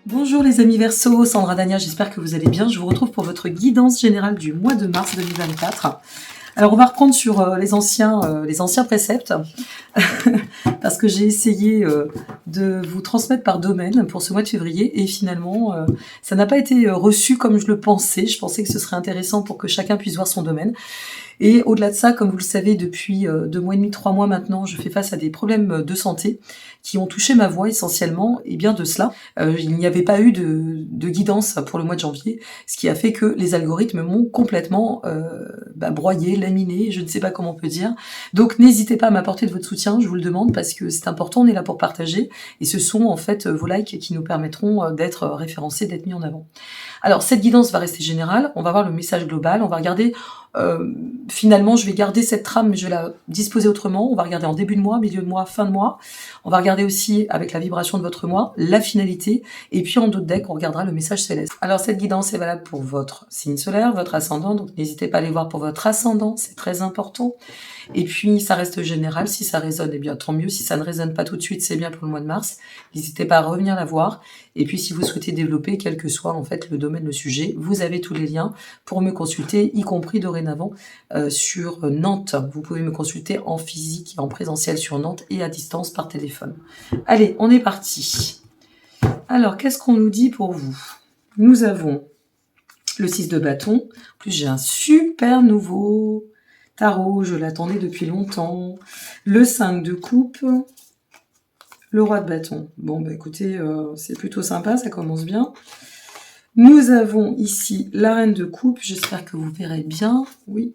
Bonjour les amis Verseau, Sandra Dania, j'espère que vous allez bien. Je vous retrouve pour votre guidance générale du mois de mars 2024. Alors on va reprendre sur les anciens préceptes parce que j'ai essayé de vous transmettre par domaine pour ce mois de février et finalement ça n'a pas été reçu comme je le pensais. Je pensais que ce serait intéressant pour que chacun puisse voir son domaine. Et au-delà de ça, comme vous le savez, depuis 2 mois et demi, 3 mois maintenant, je fais face à des problèmes de santé qui ont touché ma voix essentiellement, et bien de cela. Il n'y avait pas eu de guidance pour le mois de janvier, ce qui a fait que les algorithmes m'ont complètement broyé, laminé, je ne sais pas comment on peut dire. Donc n'hésitez pas à m'apporter de votre soutien, je vous le demande, parce que c'est important, on est là pour partager, et ce sont en fait vos likes qui nous permettront d'être référencés, d'être mis en avant. Alors cette guidance va rester générale, on va voir le message global, on va regarder finalement, je vais garder cette trame, mais je vais la disposer autrement. On va regarder en début de mois, milieu de mois, fin de mois. On va regarder aussi, avec la vibration de votre mois, la finalité. Et puis, en d'autres decks, on regardera le message céleste. Alors, cette guidance est valable pour votre signe solaire, votre ascendant. Donc, n'hésitez pas à aller voir pour votre ascendant. C'est très important. Et puis, ça reste général. Si ça résonne, eh bien, tant mieux. Si ça ne résonne pas tout de suite, c'est bien pour le mois de mars. N'hésitez pas à revenir la voir. Et puis, si vous souhaitez développer, quel que soit, en fait, le domaine, le sujet, vous avez tous les liens pour me consulter, y compris dorénavant, sur Nantes. Vous pouvez me consulter en physique et en présentiel sur Nantes et à distance par téléphone. Allez, on est parti. Alors, qu'est-ce qu'on nous dit pour vous? Nous avons le 6 de bâton. En plus, j'ai un super nouveau tarot. Je l'attendais depuis longtemps. Le 5 de coupe. Le roi de bâton. Bon, bah écoutez, c'est plutôt sympa, ça commence bien. Nous avons ici la reine de coupe. J'espère que vous verrez bien. Oui.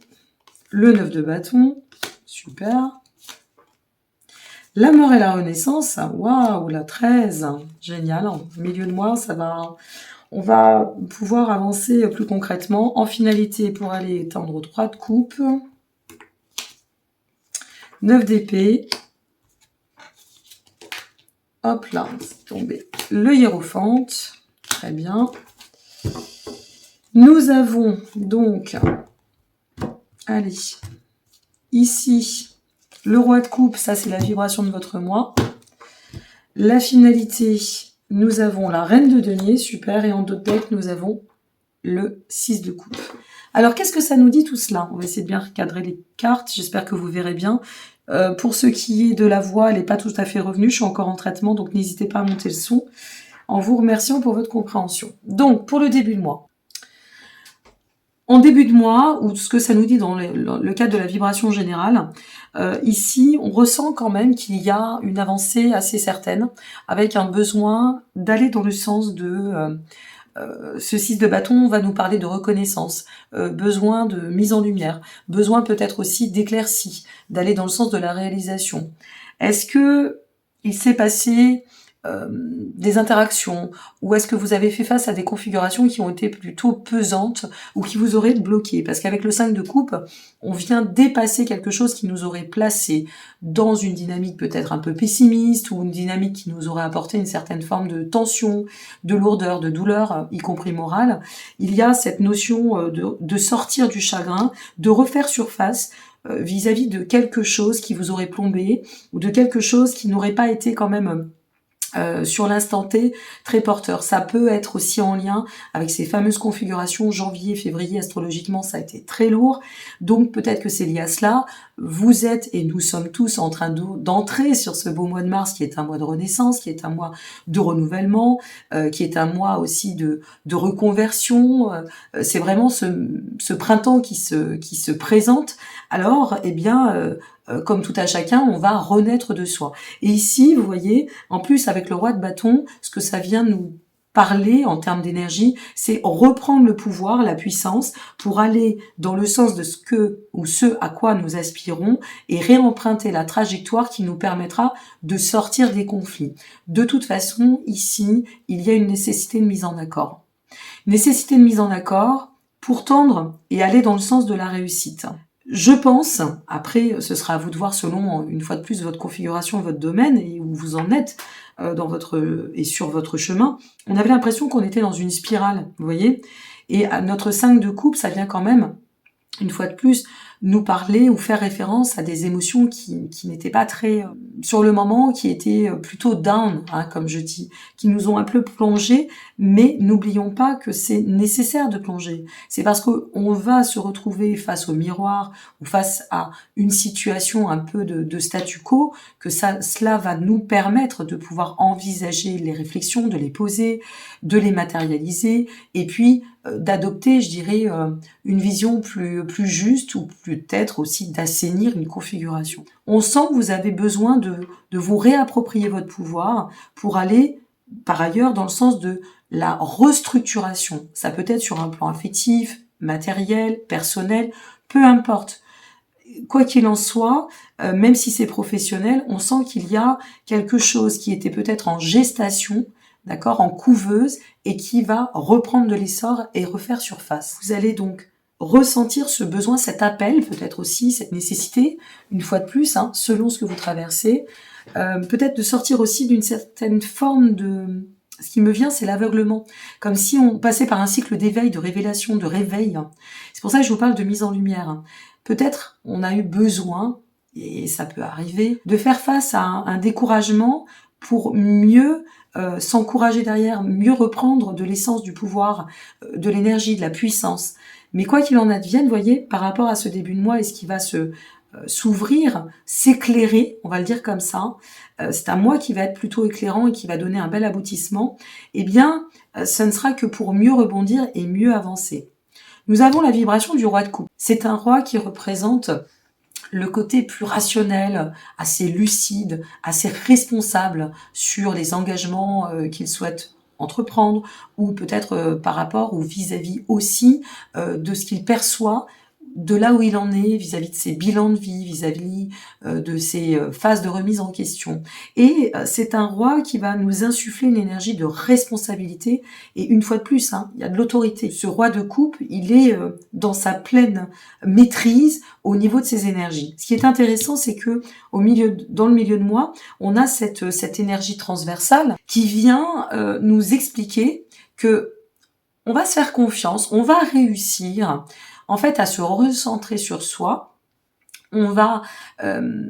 Le 9 de bâton, super. La mort et la renaissance, waouh, la 13, génial. En milieu de mois, on va pouvoir avancer plus concrètement. En finalité, pour aller étendre au 3 de coupe, 9 d'épée. Hop là, c'est tombé. Le hiérophante, très bien. Nous avons donc... Allez, ici, le roi de coupe, ça c'est la vibration de votre mois. La finalité, nous avons la reine de denier, super, et en d'autres decks, nous avons le 6 de coupe. Alors, qu'est-ce que ça nous dit tout cela? On va essayer de bien recadrer les cartes, j'espère que vous verrez bien. Pour ce qui est de la voix, elle n'est pas tout à fait revenue, je suis encore en traitement, donc n'hésitez pas à monter le son, en vous remerciant pour votre compréhension. Donc, pour le début de mois. En début de mois, ou ce que ça nous dit dans le cadre de la vibration générale, ici, on ressent quand même qu'il y a une avancée assez certaine, avec un besoin d'aller dans le sens de... ce 6 de bâton va nous parler de reconnaissance, besoin de mise en lumière, besoin peut-être aussi d'éclaircie, d'aller dans le sens de la réalisation. Est-ce que il s'est passé des interactions, ou est-ce que vous avez fait face à des configurations qui ont été plutôt pesantes ou qui vous auraient bloqué? Parce qu'avec le 5 de coupe, on vient dépasser quelque chose qui nous aurait placé dans une dynamique peut-être un peu pessimiste, ou une dynamique qui nous aurait apporté une certaine forme de tension, de lourdeur, de douleur, y compris morale. Il y a cette notion de sortir du chagrin, de refaire surface vis-à-vis de quelque chose qui vous aurait plombé, ou de quelque chose qui n'aurait pas été quand même... sur l'instant T, très porteur. Ça peut être aussi en lien avec ces fameuses configurations janvier, février, astrologiquement, ça a été très lourd. Donc peut-être que c'est lié à cela. Vous êtes, et nous sommes tous en train d'entrer sur ce beau mois de mars, qui est un mois de renaissance, qui est un mois de renouvellement, qui est un mois aussi de reconversion. C'est vraiment ce printemps qui se présente. Alors, eh bien... comme tout à chacun, on va renaître de soi. Et ici, vous voyez, en plus avec le roi de bâton, ce que ça vient nous parler en termes d'énergie, c'est reprendre le pouvoir, la puissance, pour aller dans le sens de ce à quoi nous aspirons et réemprunter la trajectoire qui nous permettra de sortir des conflits. De toute façon, ici, il y a une nécessité de mise en accord. Nécessité de mise en accord pour tendre et aller dans le sens de la réussite. Je pense, après ce sera à vous de voir selon, une fois de plus, votre configuration, votre domaine et où vous en êtes sur votre chemin, on avait l'impression qu'on était dans une spirale, vous voyez. Et à notre 5 de coupe, ça vient quand même, une fois de plus, nous parler ou faire référence à des émotions qui n'étaient pas très sur le moment, qui étaient plutôt down, hein, comme je dis, qui nous ont un peu plongé, mais n'oublions pas que c'est nécessaire de plonger. C'est parce qu'on va se retrouver face au miroir ou face à une situation un peu de statu quo que cela va nous permettre de pouvoir envisager les réflexions, de les poser, de les matérialiser et puis d'adopter, je dirais, une vision plus juste ou peut-être aussi d'assainir une configuration. On sent que vous avez besoin de vous réapproprier votre pouvoir pour aller, par ailleurs, dans le sens de la restructuration. Ça peut être sur un plan affectif, matériel, personnel, peu importe. Quoi qu'il en soit, même si c'est professionnel, on sent qu'il y a quelque chose qui était peut-être en gestation, d'accord, en couveuse, et qui va reprendre de l'essor et refaire surface. Vous allez donc ressentir ce besoin, cet appel, peut-être aussi cette nécessité, une fois de plus, hein, selon ce que vous traversez, peut-être de sortir aussi d'une certaine forme de... Ce qui me vient, c'est l'aveuglement. Comme si on passait par un cycle d'éveil, de révélation, de réveil. C'est pour ça que je vous parle de mise en lumière. Peut-être on a eu besoin, et ça peut arriver, de faire face à un découragement pour mieux s'encourager derrière, mieux reprendre de l'essence du pouvoir, de l'énergie, de la puissance. Mais quoi qu'il en advienne, voyez, par rapport à ce début de mois et ce qui va s'ouvrir, s'éclairer, on va le dire comme ça, c'est un mois qui va être plutôt éclairant et qui va donner un bel aboutissement, eh bien, ce ne sera que pour mieux rebondir et mieux avancer. Nous avons la vibration du roi de coupe. C'est un roi qui représente le côté plus rationnel, assez lucide, assez responsable sur les engagements qu'il souhaite entreprendre ou peut-être par rapport ou vis-à-vis aussi de ce qu'il perçoit de là où il en est vis-à-vis de ses bilans de vie, vis-à-vis de ses phases de remise en question. Et c'est un roi qui va nous insuffler une énergie de responsabilité. Et une fois de plus, hein, il y a de l'autorité. Ce roi de coupe, il est dans sa pleine maîtrise au niveau de ses énergies. Ce qui est intéressant, c'est que dans le milieu de moi, on a cette énergie transversale qui vient nous expliquer que on va se faire confiance, on va réussir en fait à se recentrer sur soi, on va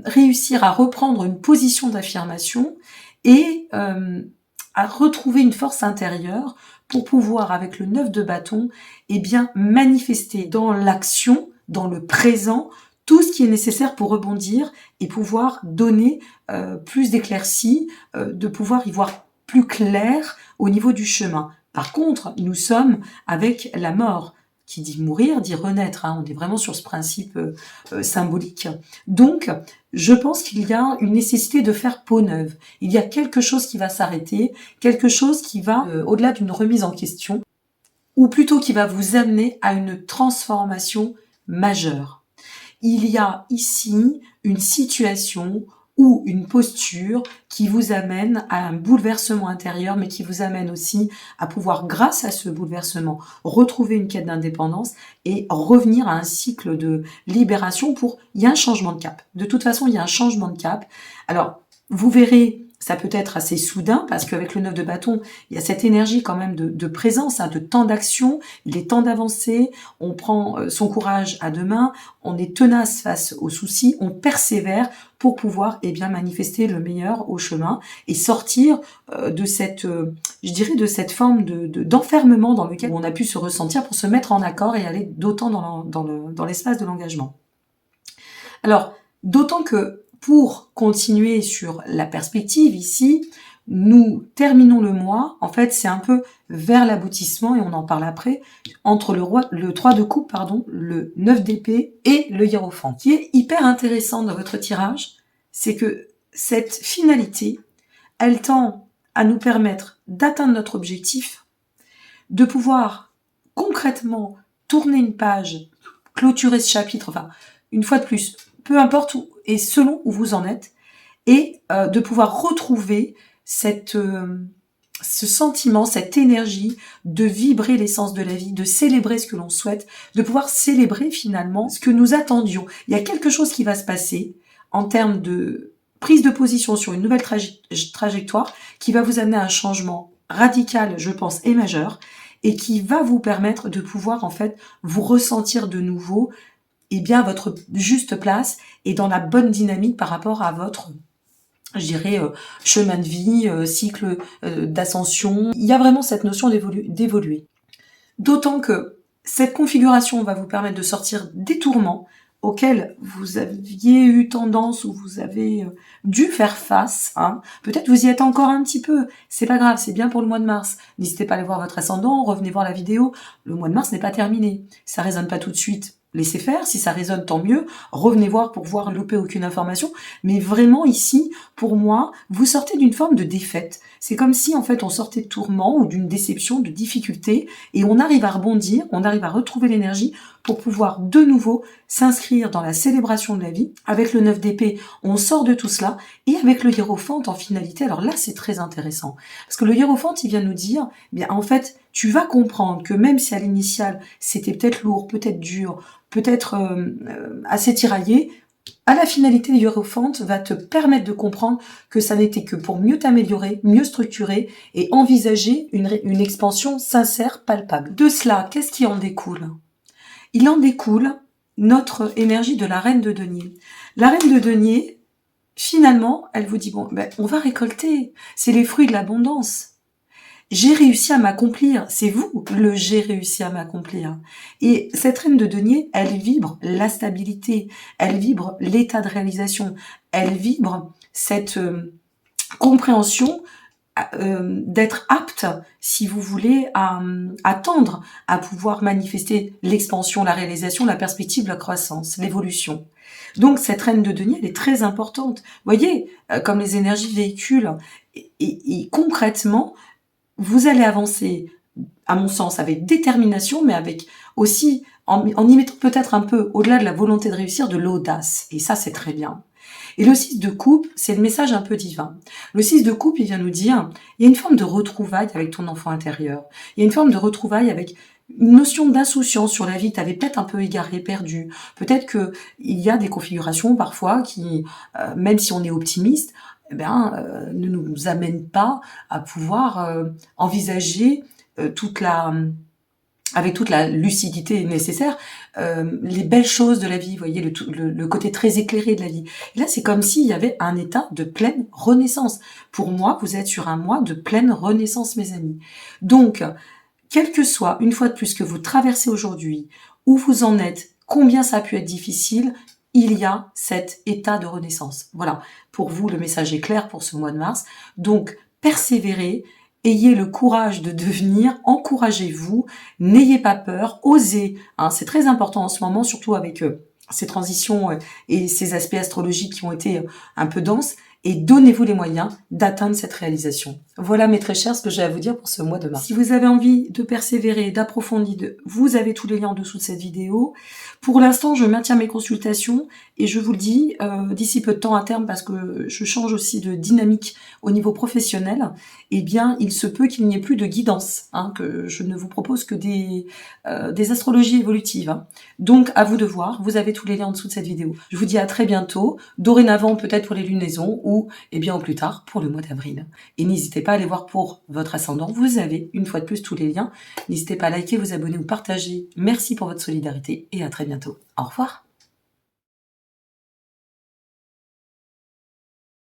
réussir à reprendre une position d'affirmation et à retrouver une force intérieure pour pouvoir, avec le 9 de bâton, eh bien manifester dans l'action, dans le présent, tout ce qui est nécessaire pour rebondir et pouvoir donner plus d'éclaircies, de pouvoir y voir plus clair au niveau du chemin. Par contre, nous sommes avec la mort. Qui dit mourir, dit renaître. Hein. On est vraiment sur ce principe symbolique. Donc, je pense qu'il y a une nécessité de faire peau neuve. Il y a quelque chose qui va s'arrêter, quelque chose qui va, au-delà d'une remise en question, ou plutôt qui va vous amener à une transformation majeure. Il y a ici une situation ou une posture qui vous amène à un bouleversement intérieur, mais qui vous amène aussi à pouvoir, grâce à ce bouleversement, retrouver une quête d'indépendance et revenir à un cycle de libération il y a un changement de cap. De toute façon, il y a un changement de cap. Alors, vous verrez, ça peut être assez soudain, parce qu'avec le 9 de bâton, il y a cette énergie quand même de présence, hein, de temps d'action, il est temps d'avancer, on prend son courage à deux mains, on est tenace face aux soucis, on persévère pour pouvoir manifester le meilleur au chemin et sortir de cette, je dirais, de cette forme d'enfermement dans lequel on a pu se ressentir pour se mettre en accord et aller d'autant dans l'espace de l'engagement. Alors, d'autant que pour continuer sur la perspective ici, nous terminons le mois, en fait c'est un peu vers l'aboutissement, et on en parle après, entre le 3 de coupe, le 9 d'épée et le hiérophant. Ce qui est hyper intéressant dans votre tirage, c'est que cette finalité, elle tend à nous permettre d'atteindre notre objectif, de pouvoir concrètement tourner une page, clôturer ce chapitre, enfin, une fois de plus, peu importe où et selon où vous en êtes, et de pouvoir retrouver ce sentiment, cette énergie de vibrer l'essence de la vie, de célébrer ce que l'on souhaite, de pouvoir célébrer finalement ce que nous attendions. Il y a quelque chose qui va se passer en termes de prise de position sur une nouvelle trajectoire qui va vous amener à un changement radical, je pense, et majeur, et qui va vous permettre de pouvoir en fait vous ressentir de nouveau est bien à votre juste place et dans la bonne dynamique par rapport à votre, je dirais, chemin de vie, cycle d'ascension. Il y a vraiment cette notion d'évoluer. D'autant que cette configuration va vous permettre de sortir des tourments auxquels vous aviez eu tendance ou vous avez dû faire face. Hein. Peut-être vous y êtes encore un petit peu. C'est pas grave, c'est bien pour le mois de mars. N'hésitez pas à aller voir votre ascendant, revenez voir la vidéo. Le mois de mars n'est pas terminé. Ça résonne pas tout de suite. Laissez faire, si ça résonne, tant mieux. Revenez voir pour voir louper aucune information. Mais vraiment ici, pour moi, vous sortez d'une forme de défaite. C'est comme si en fait on sortait de tourment ou d'une déception, de difficulté, et on arrive à rebondir, on arrive à retrouver l'énergie pour pouvoir de nouveau s'inscrire dans la célébration de la vie. Avec le 9 d'épée, on sort de tout cela, et avec le hiérophante en finalité, alors là c'est très intéressant, parce que le hiérophante il vient nous dire, eh bien en fait, tu vas comprendre que même si à l'initiale c'était peut-être lourd, peut-être dur, peut-être assez tiraillé, à la finalité, le hiérophante va te permettre de comprendre que ça n'était que pour mieux t'améliorer, mieux structurer et envisager une expansion sincère, palpable. De cela, qu'est-ce qui en découle? Il en découle notre énergie de la reine de denier. La reine de denier, finalement, elle vous dit, bon, ben, on va récolter. C'est les fruits de l'abondance. J'ai réussi à m'accomplir. C'est vous, le j'ai réussi à m'accomplir. Et cette reine de denier, elle vibre la stabilité, elle vibre l'état de réalisation, elle vibre cette compréhension d'être apte, si vous voulez, à tendre, à pouvoir manifester l'expansion, la réalisation, la perspective, la croissance, l'évolution. Donc cette reine de denier, elle est très importante. Vous voyez, comme les énergies véhiculent, et concrètement, vous allez avancer, à mon sens, avec détermination, mais avec aussi, en y mettant peut-être un peu, au-delà de la volonté de réussir, de l'audace. Et ça, c'est très bien. Et le 6 de coupe, c'est le message un peu divin. Le 6 de coupe, il vient nous dire, il y a une forme de retrouvaille avec ton enfant intérieur. Il y a une forme de retrouvaille avec une notion d'insouciance sur la vie, tu avais peut-être un peu égaré, perdu. Peut-être que il y a des configurations parfois qui, même si on est optimiste, eh bien, ne nous amènent pas à pouvoir envisager avec toute la lucidité nécessaire, les belles choses de la vie, vous voyez, le côté très éclairé de la vie. Et là, c'est comme s'il y avait un état de pleine renaissance. Pour moi, vous êtes sur un mois de pleine renaissance, mes amis. Donc, quel que soit, une fois de plus, que vous traversez aujourd'hui, où vous en êtes, combien ça a pu être difficile, il y a cet état de renaissance. Voilà, pour vous, le message est clair pour ce mois de mars. Donc, persévérez, ayez le courage de devenir, encouragez-vous, n'ayez pas peur, osez. Hein, c'est très important en ce moment, surtout avec ces transitions et ces aspects astrologiques qui ont été un peu denses. Et donnez-vous les moyens d'atteindre cette réalisation. Voilà mes très chers, ce que j'ai à vous dire pour ce mois de mars. Si vous avez envie de persévérer, d'approfondir, vous avez tous les liens en dessous de cette vidéo. Pour l'instant, je maintiens mes consultations et je vous le dis, d'ici peu de temps à terme, parce que je change aussi de dynamique au niveau professionnel, eh bien, il se peut qu'il n'y ait plus de guidance, hein, que je ne vous propose que des astrologies évolutives. Hein. Donc, à vous de voir, vous avez tous les liens en dessous de cette vidéo. Je vous dis à très bientôt, dorénavant peut-être pour les lunaisons, ou eh bien au plus tard pour le mois d'avril. Et n'hésitez pas à aller voir pour votre ascendant, vous avez une fois de plus tous les liens. N'hésitez pas à liker, vous abonner ou partager. Merci pour votre solidarité et à très bientôt. Au revoir.